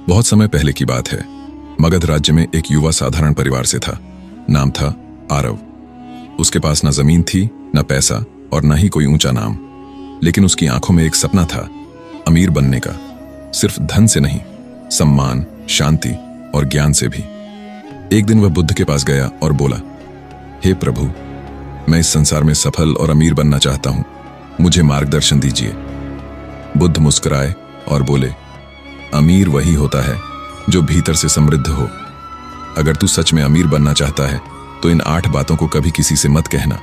बहुत समय पहले की बात है। मगध राज्य में एक युवा साधारण परिवार से था। नाम था आरव। उसके पास न जमीन थी, न पैसा और न ही कोई ऊंचा नाम। लेकिन उसकी आंखों में एक सपना था, अमीर बनने का। सिर्फ धन से नहीं, सम्मान, शांति और ज्ञान से भी। एक दिन वह बुद्ध के पास गया और बोला, हे प्रभु, मैं इस संसार में सफल और अमीर बनना चाहता हूं, मुझे मार्गदर्शन दीजिए। बुद्ध मुस्कुराए और बोले, अमीर वही होता है जो भीतर से समृद्ध हो। अगर तू सच में अमीर बनना चाहता है तो इन 8 बातों को कभी किसी से मत कहना,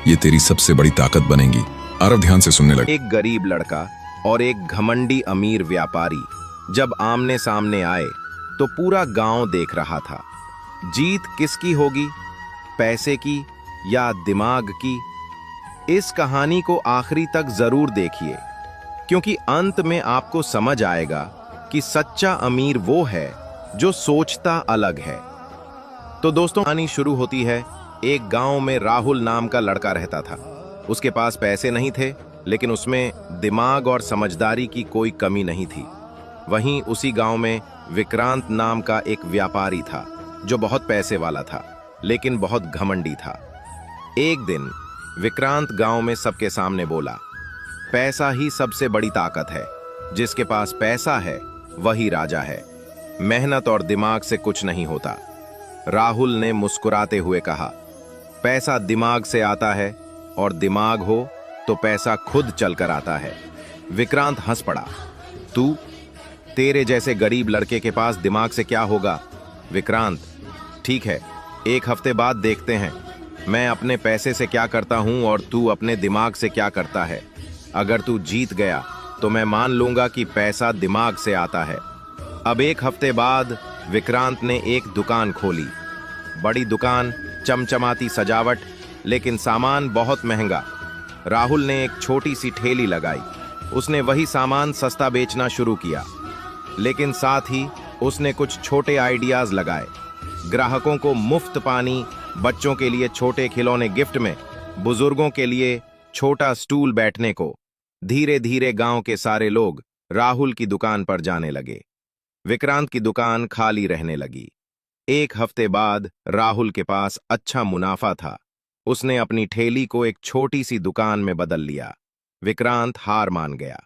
ये तेरी सबसे बड़ी ताकत बनेंगी। आरव ध्यान से सुनने लगा। एक गरीब लड़का और एक घमंडी अमीर व्यापारी जब आमने सामने आए तो पूरा गांव देख रहा था। जीत किसकी होगी, पैसे की या दिमाग की? इस कहानी को आखिरी तक जरूर देखिए, क्योंकि अंत में आपको समझ आएगा कि सच्चा अमीर वो है जो सोचता अलग है। तो दोस्तों, कहानी शुरू होती है। एक गांव में राहुल नाम का लड़का रहता था। उसके पास पैसे नहीं थे, लेकिन उसमें दिमाग और समझदारी की कोई कमी नहीं थी। वहीं उसी गांव में विक्रांत नाम का एक व्यापारी था जो बहुत पैसे वाला था, लेकिन बहुत घमंडी था। एक दिन विक्रांत गांव में सबके सामने बोला, पैसा ही सबसे बड़ी ताकत है। जिसके पास पैसा है वही राजा है। मेहनत और दिमाग से कुछ नहीं होता। राहुल ने मुस्कुराते हुए कहा, पैसा दिमाग से आता है और दिमाग हो तो पैसा खुद चलकर आता है। विक्रांत हंस पड़ा, तेरे जैसे गरीब लड़के के पास दिमाग से क्या होगा? विक्रांत, ठीक है, 1 हफ्ते बाद देखते हैं मैं अपने पैसे से क्या करता हूं और तू अपने दिमाग से क्या करता है। अगर तू जीत गया तो मैं मान लूंगा कि पैसा दिमाग से आता है। अब 1 हफ्ते बाद विक्रांत ने एक दुकान खोली। बड़ी दुकान, चमचमाती सजावट, लेकिन सामान बहुत महंगा। राहुल ने एक छोटी सी ठेली लगाई। उसने वही सामान सस्ता बेचना शुरू किया, लेकिन साथ ही उसने कुछ छोटे आइडियाज लगाए। ग्राहकों को मुफ्त पानी, बच्चों के लिए छोटे खिलौने गिफ्ट में, बुजुर्गों के लिए छोटा स्टूल बैठने को। धीरे धीरे गांव के सारे लोग राहुल की दुकान पर जाने लगे। विक्रांत की दुकान खाली रहने लगी। 1 हफ्ते बाद राहुल के पास अच्छा मुनाफा था। उसने अपनी ठेली को एक छोटी सी दुकान में बदल लिया। विक्रांत हार मान गया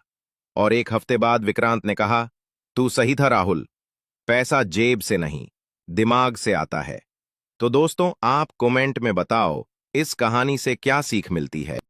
और 1 हफ्ते बाद विक्रांत ने कहा, तू सही था राहुल, पैसा जेब से नहीं, दिमाग से आता है। तो दोस्तों, आप कमेंट में बताओ, इस कहानी से क्या सीख मिलती है।